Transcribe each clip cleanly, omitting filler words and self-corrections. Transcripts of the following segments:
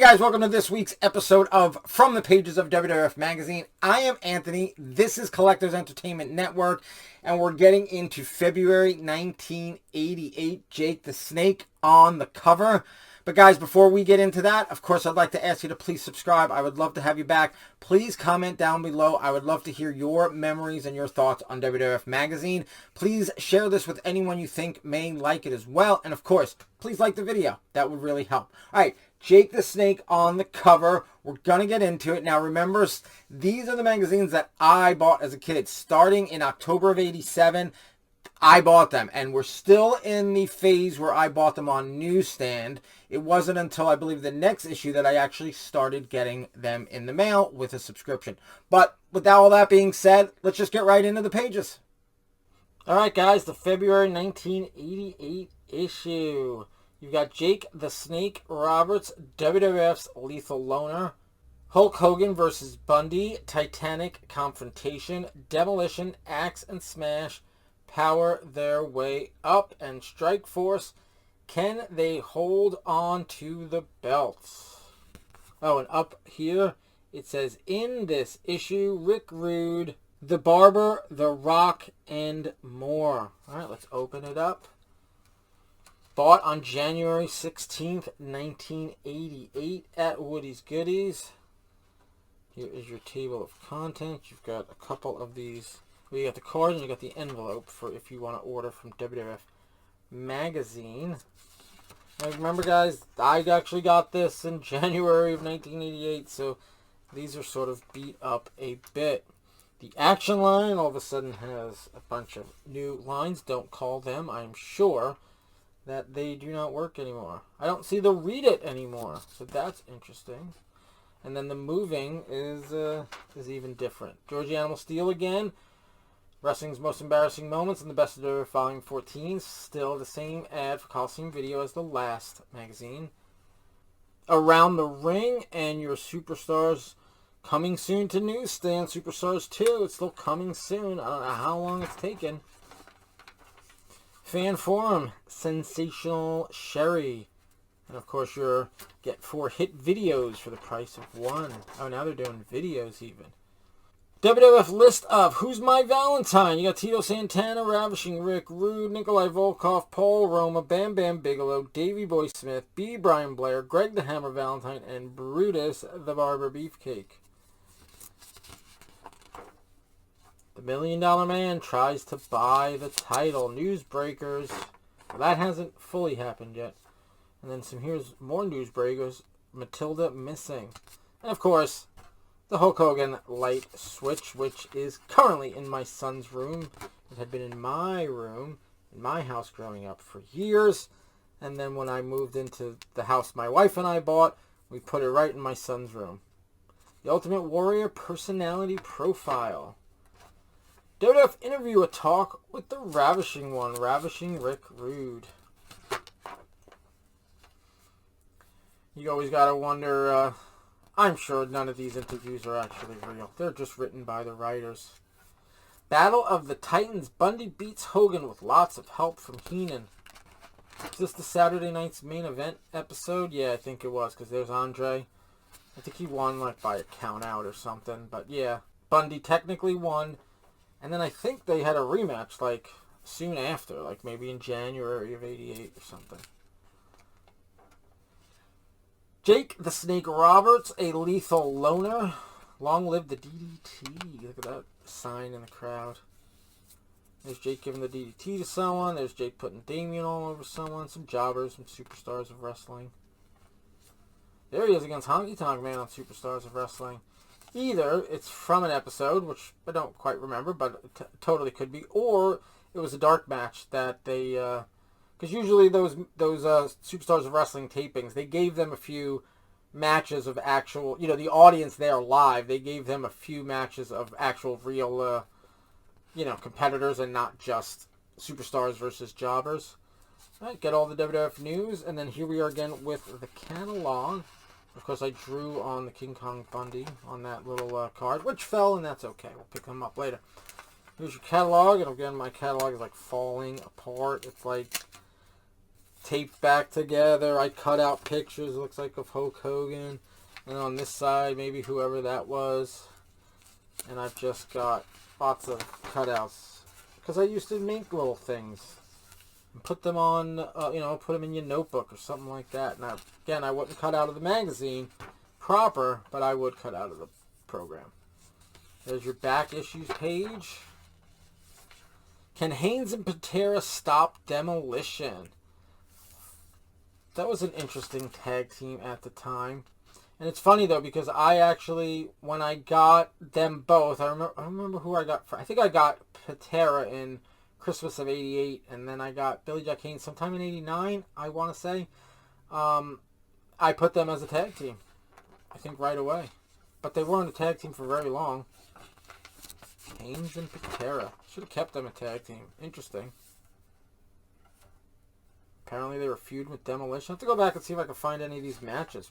guys, welcome to this week's episode of From the Pages of WWF Magazine. I am Anthony, this is Collectors Entertainment Network, and we're getting into February 1988, Jake the Snake on the cover. But guys, before we get into that, of course, I'd like to ask you to please subscribe. I would love to have you back. Please comment down below. I would love to hear your memories and your thoughts on WWF Magazine. Please share this with anyone you think may like it as well. And of course, please like the video. That would really help. All right, Jake the Snake on the cover. We're going to get into it. Now, remember, these are the magazines that I bought as a kid. Starting in October of '87, I bought them. And we're still in the phase where I bought them on newsstand. It wasn't until, I believe, the next issue that I actually started getting them in the mail with a subscription. But with all that being said, let's just get right into the pages. All right, guys, the February 1988 issue. You've got Jake the Snake Roberts, WWF's Lethal Loner, Hulk Hogan versus Bundy, Titanic Confrontation, Demolition, Axe and Smash, Power Their Way Up, and Strike Force. Can they hold on to the belts? Oh, and up here it says, in this issue, Rick Rude, The Barber, The Rock, and more. All right, let's open it up. Bought on January 16th, 1988 at Woody's Goodies. Here is your table of contents. You've got a couple of these. Well, you got the cards and you got the envelope for if you want to order from WWF Magazine. Now remember, guys, I actually got this in January of 1988, so these are sort of beat up a bit. The Action line all of a sudden has a bunch of new lines. Don't call them. I'm sure that they do not work anymore. I don't see the Read It anymore, so that's interesting. And then the moving is even different. Georgie Animal Steel again. Wrestling's Most Embarrassing Moments and the Best of WWF Volume 14. Still the same ad for Coliseum Video as the last magazine. Around the Ring and your Superstars coming soon to newsstand. Superstars 2. It's still coming soon. I don't know how long it's taken. Fan Forum, Sensational Sherry. And of course, you get 4 hit videos for the price of 1. Oh, now they're doing videos even. WWF list of Who's My Valentine. You got Tito, Santana, Ravishing Rick, Rude, Nikolai Volkoff, Paul Roma, Bam Bam Bigelow, Davey Boy Smith, B. Brian Blair, Greg the Hammer Valentine, and Brutus the Barber Beefcake. The $1 Million Man tries to buy the title. Newsbreakers. Well, that hasn't fully happened yet. And then here's more newsbreakers. Matilda missing. And of course, the Hulk Hogan light switch, which is currently in my son's room. It had been in my room, in my house growing up for years. And then when I moved into the house my wife and I bought, we put it right in my son's room. The Ultimate Warrior Personality Profile. WWF interview, a talk with the Ravishing One, Ravishing Rick Rude. You always gotta wonder, I'm sure none of these interviews are actually real. They're just written by the writers. Battle of the Titans. Bundy beats Hogan with lots of help from Heenan. Is this the Saturday night's main event episode? Yeah, I think it was, because there's Andre. I think he won like by a count out or something. But yeah, Bundy technically won. And then I think they had a rematch like soon after, like maybe in January of '88 or something. Jake the Snake Roberts, a Lethal Loner. Long live the DDT. Look at that sign in the crowd. There's Jake giving the DDT to someone. There's Jake putting Damien all over someone. Some jobbers, some Superstars of Wrestling. There he is against Honky Tonk Man on Superstars of Wrestling. Either it's from an episode, which I don't quite remember, but it totally could be, or it was a dark match that they, because usually those Superstars of Wrestling tapings, they gave them a few matches of actual, the audience there live, they gave them a few matches of actual real, competitors and not just Superstars versus jobbers. All right, get all the WWF news, and then here we are again with the catalog. Of course, I drew on the King Kong Bundy on that little card, which fell, and that's okay. We'll pick them up later. Here's your catalog, and again, my catalog is like falling apart. It's like taped back together. I cut out pictures, it looks like, of Hulk Hogan. And on this side, maybe whoever that was. And I've just got lots of cutouts. Because I used to make little things. And put them on, put them in your notebook or something like that. Now, again, I wouldn't cut out of the magazine proper, but I would cut out of the program. There's your back issues page. Can Haynes and Patera stop Demolition? That was an interesting tag team at the time. And it's funny, though, because I actually, when I got them both, I remember who I got. I think I got Patera in Christmas of 88, and then I got Billy Jack Haynes sometime in 89, I want to say. I put them as a tag team, I think, right away. But they weren't a tag team for very long. Haynes and Patera. Should have kept them a tag team. Interesting. Apparently they were feuding with Demolition. I have to go back and see if I can find any of these matches.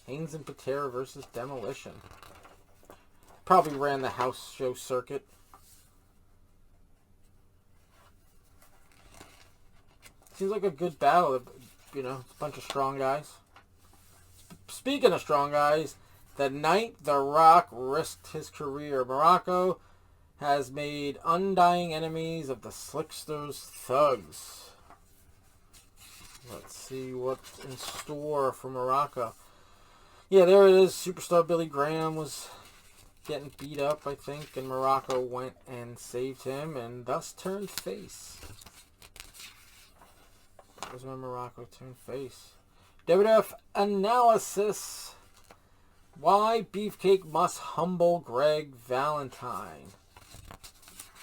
Haynes and Patera versus Demolition. Probably ran the house show circuit. Seems like a good battle. You know, a bunch of strong guys. Speaking of strong guys, the night The Rock risked his career, Morocco has made undying enemies of the Slickster's thugs. Let's see what's in store for Morocco. Yeah, there it is. Superstar Billy Graham was getting beat up, I think, and Morocco went and saved him and thus turned face. That was when Morocco turned face. WWF analysis. Why Beefcake must humble Greg Valentine.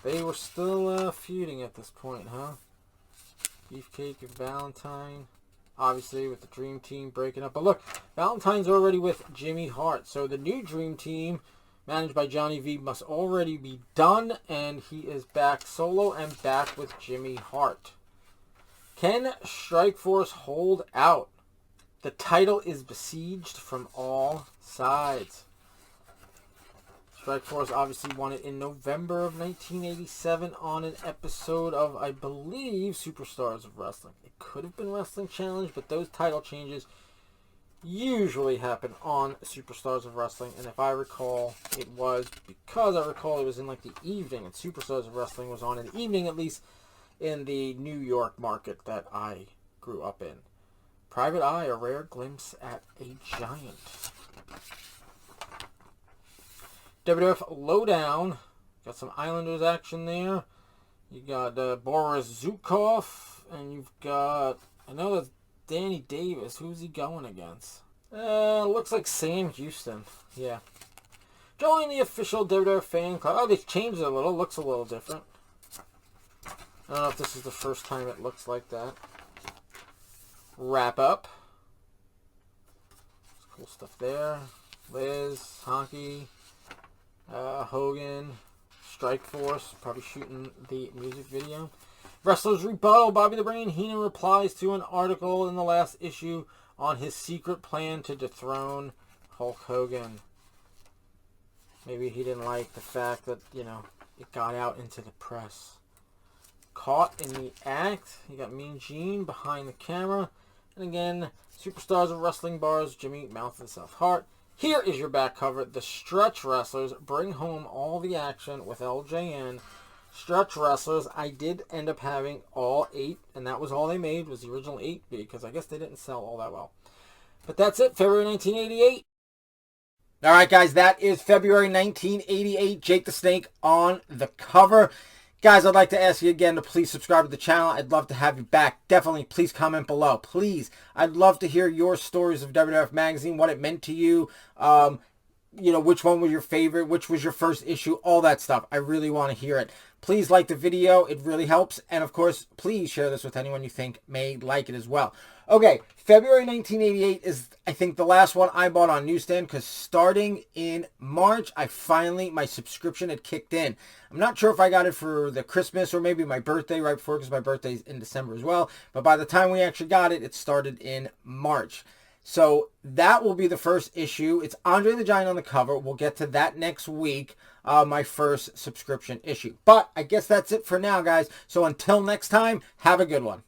They were still feuding at this point, huh? Beefcake and Valentine. Obviously, with the Dream Team breaking up. But look, Valentine's already with Jimmy Hart. So the new Dream Team, managed by Johnny V, must already be done. And he is back solo and back with Jimmy Hart. Can Strikeforce hold out? The title is besieged from all sides. Strikeforce obviously won it in November of 1987 on an episode of, I believe, Superstars of Wrestling. It could have been Wrestling Challenge, but those title changes usually happen on Superstars of Wrestling. And if I recall, it was because I recall it was in like the evening, and Superstars of Wrestling was on in the evening, at least in the New York market that I grew up in. Private Eye, a rare glimpse at a giant. WWF Lowdown. Got some Islanders action there. You got Boris Zukov. And you've got, I know that's Danny Davis. Who's he going against? Looks like Sam Houston. Yeah. Join the official WWF fan club. Oh, they've changed it a little. Looks a little different. I don't know if this is the first time it looks like that. Wrap up. Cool stuff there. Liz, Honky. Hogan, Strikeforce, probably shooting the music video. Wrestlers rebuttal. Bobby the Brain Heenan replies to an article in the last issue on his secret plan to dethrone Hulk Hogan. Maybe he didn't like the fact that, it got out into the press. Caught in the act. You got Mean Gene behind the camera. And again, Superstars of Wrestling Bars, Jimmy Mouth and Self Hart. Here is your back cover. The Stretch Wrestlers bring home all the action with LJN. Stretch Wrestlers, I did end up having all 8, and that was all they made, was the original 8, because I guess they didn't sell all that well. But that's it, February 1988. All right, guys, that is February 1988. Jake the Snake on the cover. Guys, I'd like to ask you again to please subscribe to the channel. I'd love to have you back. Definitely, please comment below. Please, I'd love to hear your stories of WWF Magazine, what it meant to you. Which one was your favorite, which was your first issue, all that stuff. I really want to hear it. Please like the video. It really helps. And, of course, please share this with anyone you think may like it as well. Okay, February 1988 is, I think, the last one I bought on newsstand because starting in March, my subscription had kicked in. I'm not sure if I got it for the Christmas or maybe my birthday right before because my birthday's in December as well. But by the time we actually got it, it started in March. So that will be the first issue. It's Andre the Giant on the cover. We'll get to that next week, my first subscription issue. But I guess that's it for now, guys. So until next time, have a good one.